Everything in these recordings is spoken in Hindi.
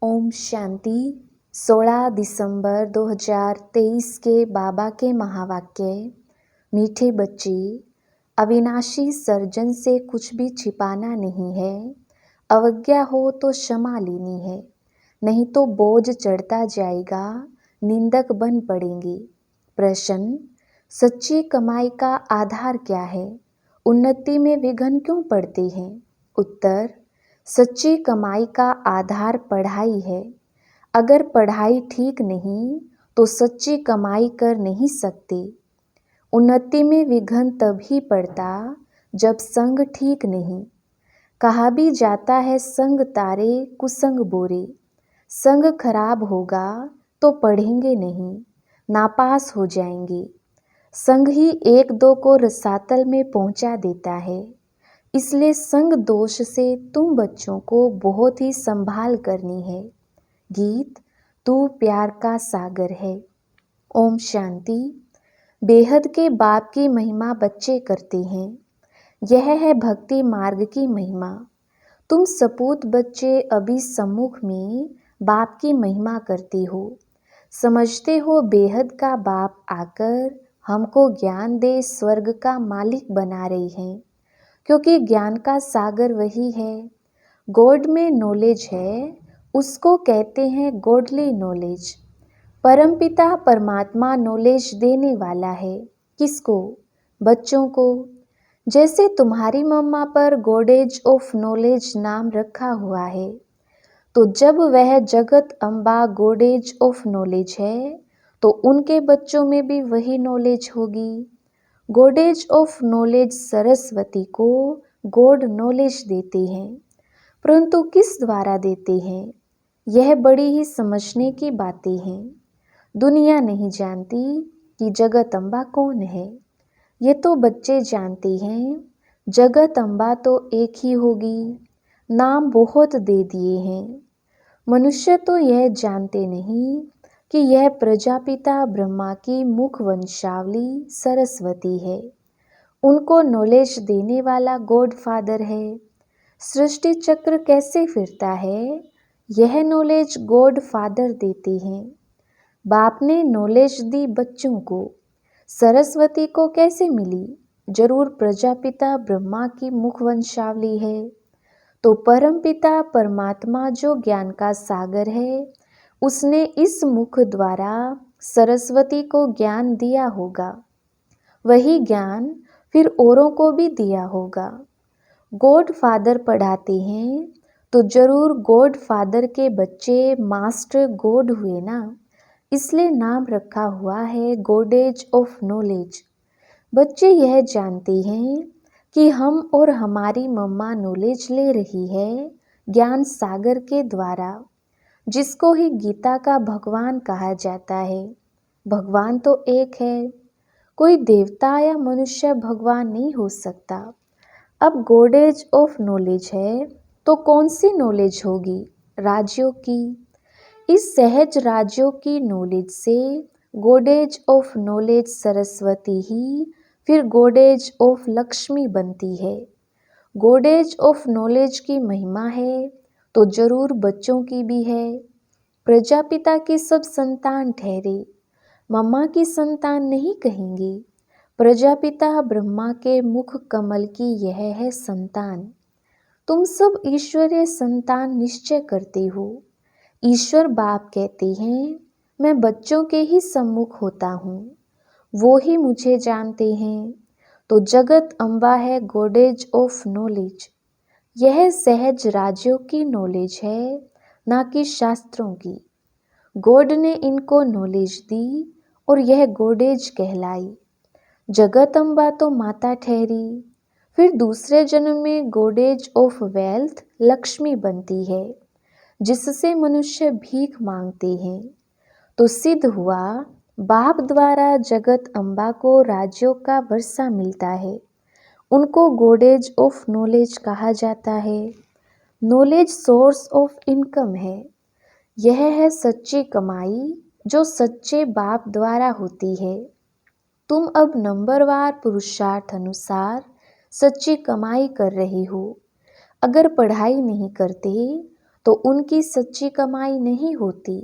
ओम शांति। 16 दिसंबर 2023 के बाबा के महावाक्य। मीठे बच्चे, अविनाशी सर्जन से कुछ भी छिपाना नहीं है। अवज्ञा हो तो क्षमा लेनी है, नहीं तो बोझ चढ़ता जाएगा, निंदक बन पड़ेंगे। प्रश्न: सच्ची कमाई का आधार क्या है? उन्नति में विघ्न क्यों पड़ते हैं? उत्तर: सच्ची कमाई का आधार पढ़ाई है। अगर पढ़ाई ठीक नहीं तो सच्ची कमाई कर नहीं सकते। उन्नति में विघ्न तभी पड़ता जब संग ठीक नहीं। कहा भी जाता है संग तारे कुसंग बोरे। संग खराब होगा तो पढ़ेंगे नहीं, नापास हो जाएंगे। संग ही एक दो को रसातल में पहुंचा देता है। इसलिए संग दोष से तुम बच्चों को बहुत ही संभाल करनी है। गीत: तू प्यार का सागर है। ओम शांति। बेहद के बाप की महिमा बच्चे करते हैं। यह है भक्ति मार्ग की महिमा। तुम सपूत बच्चे अभी सम्मुख में बाप की महिमा करते हो। समझते हो बेहद का बाप आकर हमको ज्ञान दे स्वर्ग का मालिक बना रहे हैं, क्योंकि ज्ञान का सागर वही है। गॉड में नॉलेज है, उसको कहते हैं गॉडली नॉलेज। परमपिता परमात्मा नॉलेज देने वाला है। किसको? बच्चों को। जैसे तुम्हारी मम्मा पर गॉडेज ऑफ नॉलेज नाम रखा हुआ है, तो जब वह जगत अम्बा गॉडेज ऑफ नॉलेज है तो उनके बच्चों में भी वही नॉलेज होगी। गॉडेज ऑफ नॉलेज सरस्वती को गॉड नॉलेज देते हैं, परंतु किस द्वारा देते हैं? यह बड़ी ही समझने की बातें हैं। दुनिया नहीं जानती कि जगत अम्बा कौन है। ये तो बच्चे जानते हैं। जगत अम्बा तो एक ही होगी, नाम बहुत दे दिए हैं। मनुष्य तो यह जानते नहीं कि यह प्रजापिता ब्रह्मा की मुख वंशावली सरस्वती है। उनको नॉलेज देने वाला गॉड फादर है। सृष्टि चक्र कैसे फिरता है, यह नॉलेज गॉड फादर देते हैं। बाप ने नॉलेज दी बच्चों को। सरस्वती को कैसे मिली? जरूर प्रजापिता ब्रह्मा की मुख वंशावली है। तो परमपिता परमात्मा जो ज्ञान का सागर है, उसने इस मुख द्वारा सरस्वती को ज्ञान दिया होगा। वही ज्ञान फिर औरों को भी दिया होगा। गॉड फादर पढ़ाते हैं तो जरूर गॉड फादर के बच्चे मास्टर गॉड हुए ना, इसलिए नाम रखा हुआ है गॉडेज ऑफ नॉलेज। बच्चे यह जानते हैं कि हम और हमारी मम्मा नॉलेज ले रही है ज्ञान सागर के द्वारा, जिसको ही गीता का भगवान कहा जाता है। भगवान तो एक है, कोई देवता या मनुष्य भगवान नहीं हो सकता। अब गॉडेज ऑफ नॉलेज है तो कौन सी नॉलेज होगी? राज्यों की। इस सहज राज्यों की नॉलेज से गॉडेज ऑफ नॉलेज सरस्वती ही फिर गॉडेज ऑफ लक्ष्मी बनती है। गॉडेज ऑफ नॉलेज की महिमा है तो जरूर बच्चों की भी है। प्रजापिता की सब संतान ठहरे, मम्मा की संतान नहीं कहेंगे। प्रजापिता ब्रह्मा के मुख कमल की यह है संतान। तुम सब ईश्वरीय संतान निश्चय करते हो। ईश्वर बाप कहते हैं मैं बच्चों के ही सम्मुख होता हूँ, वो ही मुझे जानते हैं। तो जगत अम्बा है गॉडेज ऑफ नॉलेज। यह सहज राज्यों की नॉलेज है, ना कि शास्त्रों की। गॉड ने इनको नॉलेज दी और यह गॉडेज कहलाई। जगत अम्बा तो माता ठहरी, फिर दूसरे जन्म में गॉडेज ऑफ वेल्थ लक्ष्मी बनती है, जिससे मनुष्य भीख मांगते हैं। तो सिद्ध हुआ बाप द्वारा जगत अम्बा को राज्यों का वर्षा मिलता है। उनको गॉडेज ऑफ नॉलेज कहा जाता है। नॉलेज सोर्स ऑफ इनकम है। यह है सच्ची कमाई जो सच्चे बाप द्वारा होती है। तुम अब नंबरवार पुरुषार्थ अनुसार सच्ची कमाई कर रहे हो। अगर पढ़ाई नहीं करते तो उनकी सच्ची कमाई नहीं होती।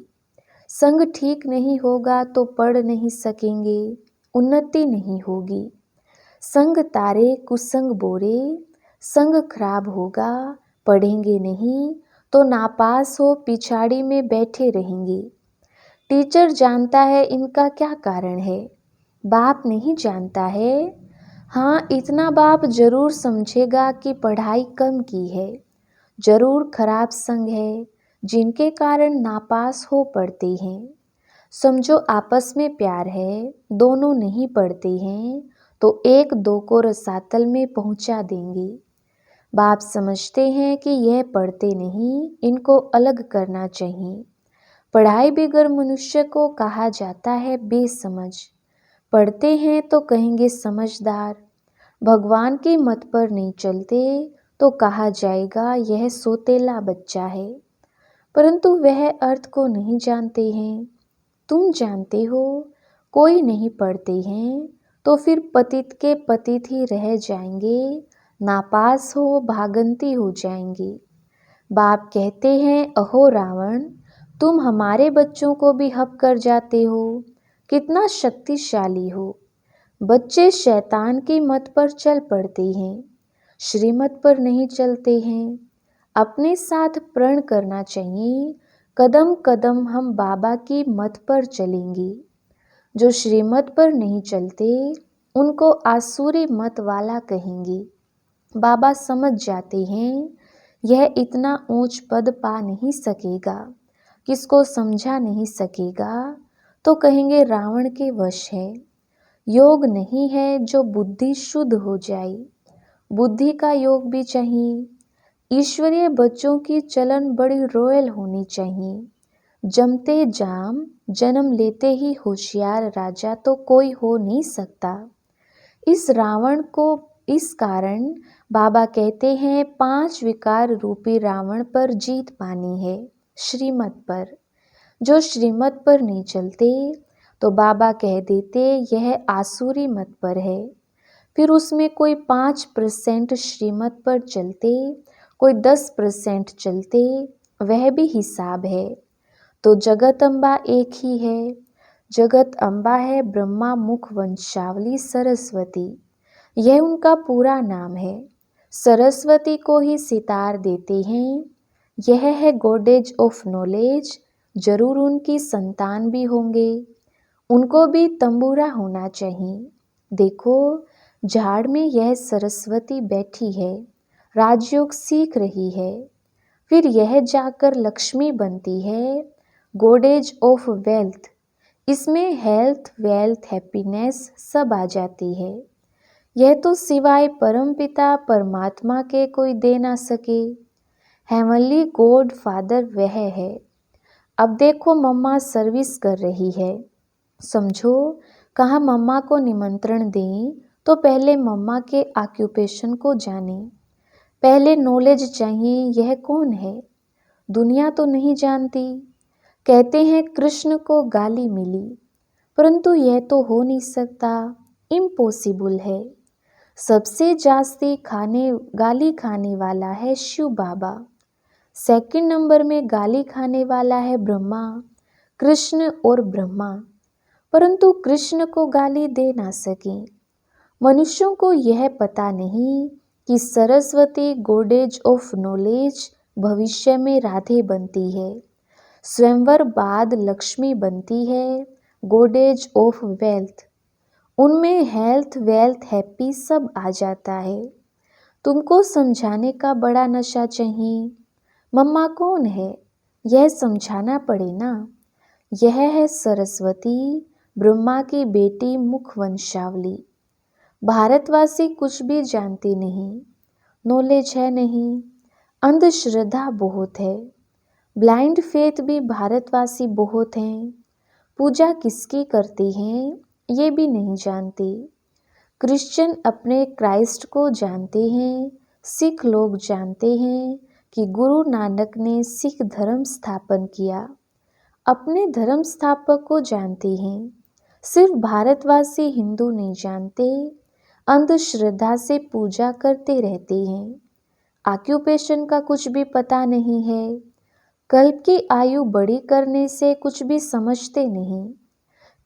संग ठीक नहीं होगा तो पढ़ नहीं सकेंगे, उन्नति नहीं होगी। संग तारे कुसंग बोरे, संग खराब होगा, पढ़ेंगे नहीं तो नापास हो पिछाड़ी में बैठे रहेंगे। टीचर जानता है इनका क्या कारण है, बाप नहीं जानता है। हाँ, इतना बाप जरूर समझेगा कि पढ़ाई कम की है, जरूर खराब संग है जिनके कारण नापास हो पढ़ते हैं। समझो आपस में प्यार है, दोनों नहीं पढ़ते हैं तो एक दो को रसातल में पहुंचा देंगे। बाप समझते हैं कि यह पढ़ते नहीं, इनको अलग करना चाहिए। पढ़ाई बिगर मनुष्य को कहा जाता है बेसमझ, पढ़ते हैं तो कहेंगे समझदार। भगवान की मत पर नहीं चलते तो कहा जाएगा यह सोतेला बच्चा है। परंतु वह अर्थ को नहीं जानते हैं। तुम जानते हो, कोई नहीं पढ़ते हैं तो फिर पतित के पतित ही रह जाएंगे, नापास हो भागंती हो जाएंगे। बाप कहते हैं, अहो रावण, तुम हमारे बच्चों को भी हप कर जाते हो, कितना शक्तिशाली हो। बच्चे शैतान की मत पर चल पड़ते हैं, श्रीमत पर नहीं चलते हैं। अपने साथ प्रण करना चाहिए, कदम कदम हम बाबा की मत पर चलेंगे। जो श्रीमत पर नहीं चलते उनको आसुरी मत वाला कहेंगे। बाबा समझ जाते हैं यह इतना ऊंच पद पा नहीं सकेगा, किसको समझा नहीं सकेगा तो कहेंगे रावण के वश है। योग नहीं है जो बुद्धि शुद्ध हो जाए, बुद्धि का योग भी चाहिए। ईश्वरीय बच्चों की चलन बड़ी रॉयल होनी चाहिए। जमते जाम, जन्म लेते ही होशियार राजा तो कोई हो नहीं सकता। इस रावण को इस कारण बाबा कहते हैं 5 विकार रूपी रावण पर जीत पानी है, श्रीमत पर। जो श्रीमत पर नहीं चलते तो बाबा कह देते यह आसुरी मत पर है। फिर उसमें कोई 5% श्रीमत पर चलते, कोई 10% चलते, वह भी हिसाब है। तो जगत अम्बा एक ही है। जगत अम्बा है ब्रह्मा मुख वंशावली सरस्वती, यह उनका पूरा नाम है। सरस्वती को ही सितार देते हैं, यह है गॉडेज ऑफ नॉलेज। जरूर उनकी संतान भी होंगे, उनको भी तंबूरा होना चाहिए। देखो, झाड़ में यह सरस्वती बैठी है, राजयोग सीख रही है, फिर यह जाकर लक्ष्मी बनती है, गॉडेज ऑफ वेल्थ। इसमें हेल्थ, वेल्थ, हैप्पीनेस सब आ जाती है। यह तो सिवाय परमपिता परमात्मा के कोई दे ना सके। हेवनली गॉड फादर वह है। अब देखो मम्मा सर्विस कर रही है। समझो, कहाँ मम्मा को निमंत्रण दें तो पहले मम्मा के ऑक्यूपेशन को जानें। पहले नॉलेज चाहिए यह कौन है, दुनिया तो नहीं जानती। कहते हैं कृष्ण को गाली मिली, परंतु यह तो हो नहीं सकता, इम्पॉसिबल है। सबसे जास्ती गाली खाने वाला है शिव बाबा। सेकंड नंबर में गाली खाने वाला है ब्रह्मा, कृष्ण और ब्रह्मा। परंतु कृष्ण को गाली दे ना सके। मनुष्यों को यह पता नहीं कि सरस्वती गॉडेज ऑफ नॉलेज भविष्य में राधे बनती है, स्वयंवर बाद लक्ष्मी बनती है, गॉडेज ऑफ वेल्थ। उनमें हेल्थ, वेल्थ, हैप्पी सब आ जाता है। तुमको समझाने का बड़ा नशा चाहिए। मम्मा कौन है यह समझाना पड़े ना। यह है सरस्वती, ब्रह्मा की बेटी मुख वंशावली। भारतवासी कुछ भी जानते नहीं, नॉलेज है नहीं, अंधश्रद्धा बहुत है। ब्लाइंड फेथ भी भारतवासी बहुत हैं। पूजा किसकी करते हैं ये भी नहीं जानते। क्रिश्चियन अपने क्राइस्ट को जानते हैं, सिख लोग जानते हैं कि गुरु नानक ने सिख धर्म स्थापन किया, अपने धर्म स्थापक को जानते हैं। सिर्फ भारतवासी हिंदू नहीं जानते, अंधश्रद्धा से पूजा करते रहते हैं। ऑक्यूपेशन का कुछ भी पता नहीं है। कल्प की आयु बड़ी करने से कुछ भी समझते नहीं।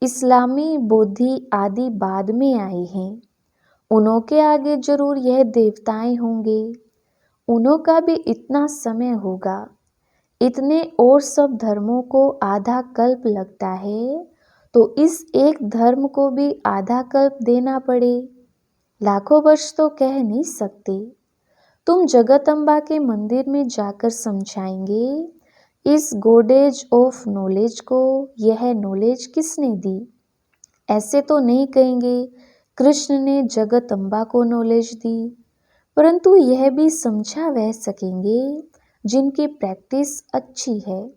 इस्लामी, बौद्धि आदि बाद में आए हैं। उन्हों के आगे जरूर यह देवताएं होंगे। उन्हों का भी इतना समय होगा। इतने और सब धर्मों को आधा कल्प लगता है, तो इस एक धर्म को भी आधा कल्प देना पड़े। लाखों वर्ष तो कह नहीं सकते। तुम जगदम्बा के मंदिर में जाकर समझाएंगे, इस गॉडेज ऑफ नॉलेज को यह नॉलेज किसने दी। ऐसे तो नहीं कहेंगे कृष्ण ने जगदम्बा को नॉलेज दी, परंतु यह भी समझा वह सकेंगे जिनकी प्रैक्टिस अच्छी है।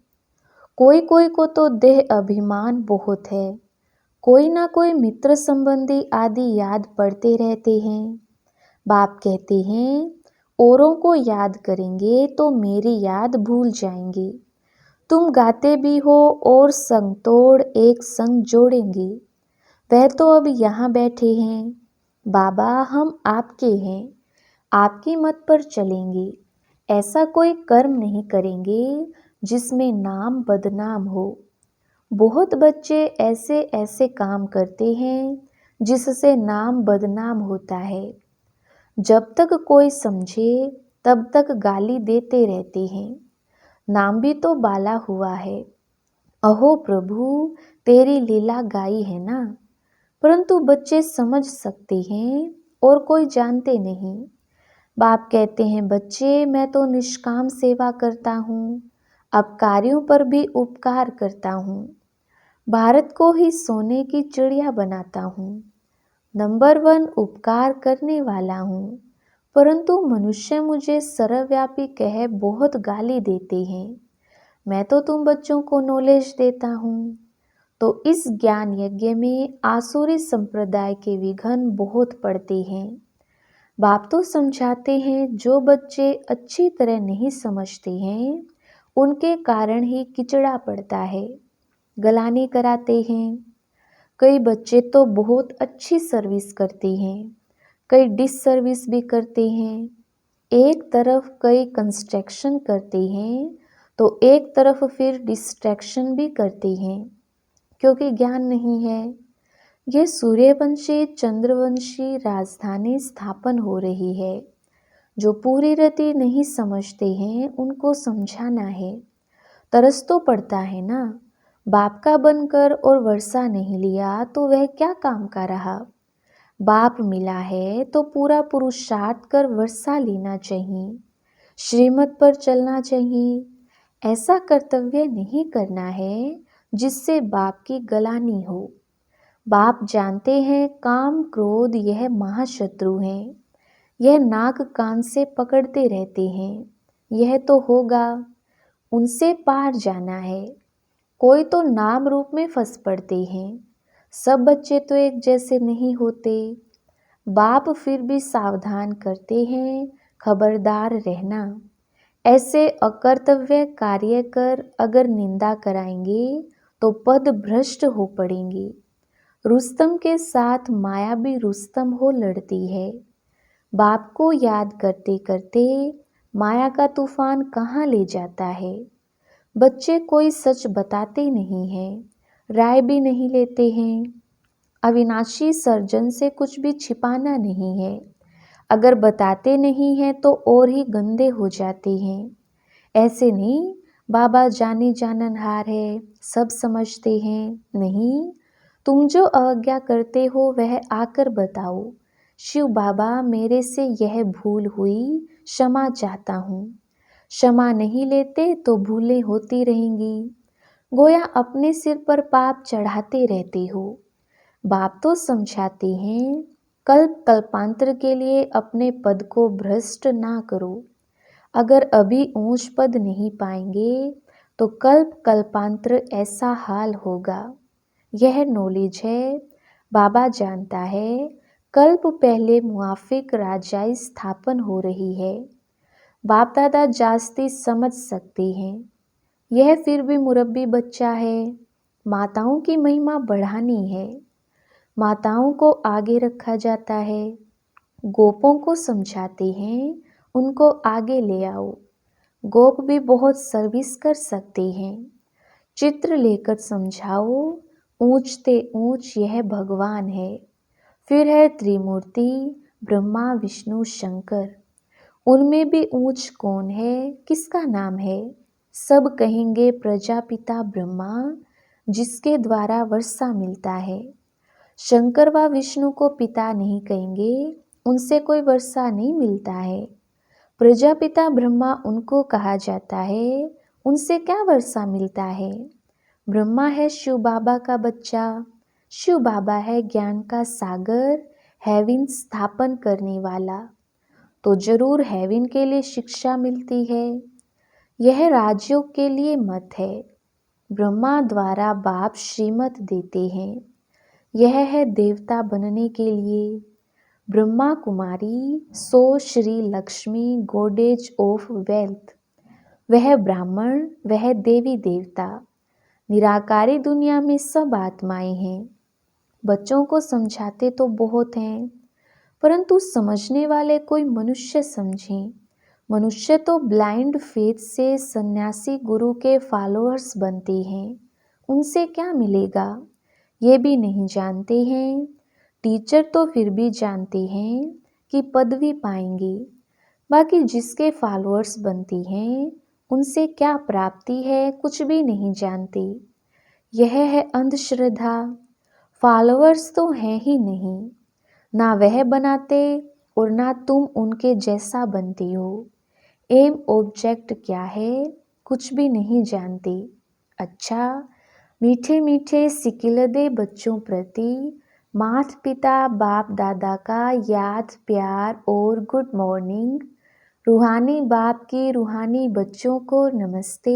कोई कोई को तो देह अभिमान बहुत है। कोई ना कोई मित्र संबंधी आदि याद पड़ते रहते हैं। बाप कहते हैं, औरों को याद करेंगे तो मेरी याद भूल जाएंगे। तुम गाते भी हो और संग तोड़ एक संग जोड़ेंगे। वह तो अब यहाँ बैठे हैं। बाबा हम आपके हैं, आपकी मत पर चलेंगे। ऐसा कोई कर्म नहीं करेंगे जिसमें नाम बदनाम हो। बहुत बच्चे ऐसे ऐसे काम करते हैं जिससे नाम बदनाम होता है। जब तक कोई समझे तब तक गाली देते रहते हैं। नाम भी तो बाला हुआ है। अहो प्रभु, तेरी लीला गाई है ना। परंतु बच्चे समझ सकते हैं और कोई जानते नहीं। बाप कहते हैं, बच्चे मैं तो निष्काम सेवा करता हूँ, अब कार्यों पर भी उपकार करता हूँ। भारत को ही सोने की चिड़िया बनाता हूँ। नंबर 1 उपकार करने वाला हूँ। परंतु मनुष्य मुझे सर्वव्यापी कह बहुत गाली देते हैं। मैं तो तुम बच्चों को नॉलेज देता हूँ। तो इस ज्ञान यज्ञ में आसुरी संप्रदाय के विघ्न बहुत पड़ते हैं। बाप तो समझाते हैं, जो बच्चे अच्छी तरह नहीं समझते हैं उनके कारण ही किचड़ा पड़ता है। गलानी कराते हैं। कई बच्चे तो बहुत अच्छी सर्विस करते हैं, कई डिस सर्विस भी करते हैं। एक तरफ कई कंस्ट्रक्शन करते हैं तो एक तरफ फिर डिस्ट्रैक्शन भी करते हैं, क्योंकि ज्ञान नहीं है। यह सूर्यवंशी चंद्रवंशी राजधानी स्थापन हो रही है। जो पूरी रीति नहीं समझते हैं उनको समझाना है। तरस तो पड़ता है ना। बाप का बनकर और वर्षा नहीं लिया तो वह क्या काम का रहा। बाप मिला है तो पूरा पुरुषार्थ कर वर्षा लेना चाहिए, श्रीमत पर चलना चाहिए। ऐसा कर्तव्य नहीं करना है जिससे बाप की गलानी हो। बाप जानते हैं काम क्रोध यह महाशत्रु हैं। यह नाक कान से पकड़ते रहते हैं। यह तो होगा, उनसे पार जाना है। कोई तो नाम रूप में फंस पड़ते हैं। सब बच्चे तो एक जैसे नहीं होते। बाप फिर भी सावधान करते हैं, खबरदार रहना। ऐसे अकर्तव्य कार्य कर अगर निंदा कराएंगे तो पद भ्रष्ट हो पड़ेंगे। रुस्तम के साथ मायावी रुस्तम हो लड़ती है। बाप को याद करते करते माया का तूफान कहाँ ले जाता है। बच्चे कोई सच बताते नहीं हैं, राय भी नहीं लेते हैं। अविनाशी सर्जन से कुछ भी छिपाना नहीं है। अगर बताते नहीं हैं तो और ही गंदे हो जाते हैं। ऐसे नहीं बाबा जानी जाननहार है, सब समझते हैं। नहीं, तुम जो अवज्ञा करते हो वह आकर बताओ, शिव बाबा मेरे से यह भूल हुई, क्षमा चाहता हूँ। क्षमा नहीं लेते तो भूलें होती रहेंगी। गोया अपने सिर पर पाप चढ़ाते रहते हो। बाप तो समझाते हैं, कल्प कल्पांतर के लिए अपने पद को भ्रष्ट ना करो। अगर अभी ऊंच पद नहीं पाएंगे तो कल्प कल्पांतर ऐसा हाल होगा। यह नॉलेज है। बाबा जानता है कल्प पहले मुआफिक राजाई स्थापन हो रही है। बाप दादा जास्ती समझ सकते हैं। यह फिर भी मुरब्बी बच्चा है। माताओं की महिमा बढ़ानी है। माताओं को आगे रखा जाता है। गोपों को समझाते हैं, उनको आगे ले आओ। गोप भी बहुत सर्विस कर सकते हैं। चित्र लेकर समझाओ, ऊंचते ऊंच यह भगवान है। फिर है त्रिमूर्ति, ब्रह्मा विष्णु शंकर। उनमें भी ऊंच कौन है, किसका नाम है? सब कहेंगे प्रजापिता ब्रह्मा, जिसके द्वारा वर्षा मिलता है। शंकर व विष्णु को पिता नहीं कहेंगे, उनसे कोई वर्षा नहीं मिलता है। प्रजापिता ब्रह्मा उनको कहा जाता है, उनसे क्या वर्षा मिलता है? ब्रह्मा है शिव बाबा का बच्चा, शिव बाबा है ज्ञान का सागर, हेवन स्थापन करने वाला। तो जरूर हेवन के लिए शिक्षा मिलती है। यह राजयोग के लिए मत है। ब्रह्मा द्वारा बाप श्रीमत देते हैं। यह है देवता बनने के लिए। Brahma Kumari, so Shri Lakshmi goddess of wealth. वह ब्राह्मण, वह देवी देवता। निराकारी दुनिया में सब आत्माएं हैं। बच्चों को समझाते तो बहुत हैं, परंतु समझने वाले कोई मनुष्य समझें। मनुष्य तो ब्लाइंड फेथ से सन्यासी गुरु के फॉलोअर्स बनते हैं। उनसे क्या मिलेगा, ये भी नहीं जानते हैं। टीचर तो फिर भी जानते हैं कि पदवी पाएंगे, बाकी जिसके फॉलोअर्स बनती हैं उनसे क्या प्राप्ति है कुछ भी नहीं जानते। यह है अंधश्रद्धा। फॉलोअर्स तो हैं ही नहीं, ना वह बनाते और ना तुम उनके जैसा बनते हो। एम ऑब्जेक्ट क्या है, कुछ भी नहीं जानते। अच्छा, मीठे मीठे सिकिलदे बच्चों प्रति माता पिता बाप दादा का याद प्यार और गुड मॉर्निंग। रूहानी बाप की रूहानी बच्चों को नमस्ते।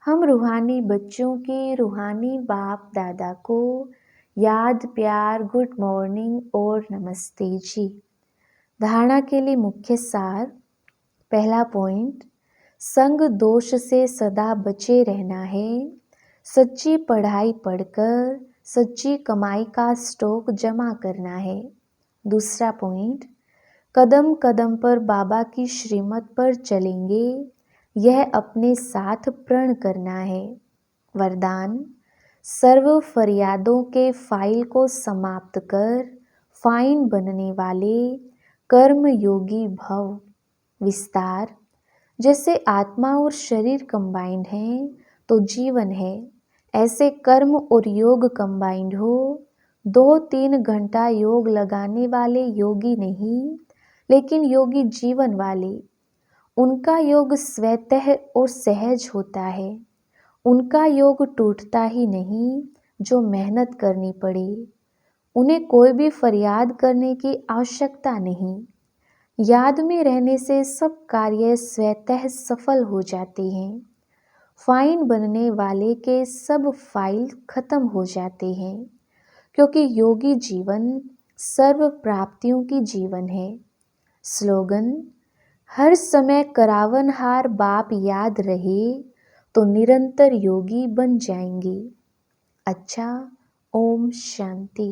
हम रूहानी बच्चों की रूहानी बाप दादा को याद प्यार गुड मॉर्निंग और नमस्ते जी। धारणा के लिए मुख्य सार। पहला पॉइंट, संग दोष से सदा बचे रहना है। सच्ची पढ़ाई पढ़कर सच्ची कमाई का स्टॉक जमा करना है। दूसरा पॉइंट, कदम कदम पर बाबा की श्रीमत पर चलेंगे, यह अपने साथ प्रण करना है। वरदान, सर्व फरियादों के फाइल को समाप्त कर फाइन बनने वाले कर्म योगी भव। विस्तार, जैसे आत्मा और शरीर कंबाइंड हैं तो जीवन है, ऐसे कर्म और योग कंबाइंड हो। 2-3 घंटा योग लगाने वाले योगी नहीं, लेकिन योगी जीवन वाले। उनका योग स्वतः और सहज होता है। उनका योग टूटता ही नहीं, जो मेहनत करनी पड़े। उन्हें कोई भी फरियाद करने की आवश्यकता नहीं। याद में रहने से सब कार्य स्वतः सफल हो जाते हैं। फाइन बनने वाले के सब फाइल खत्म हो जाते हैं, क्योंकि योगी जीवन सर्व प्राप्तियों की जीवन है। स्लोगन, हर समय करावनहार बाप याद रहे तो निरंतर योगी बन जाएंगे। अच्छा, ओम शांति।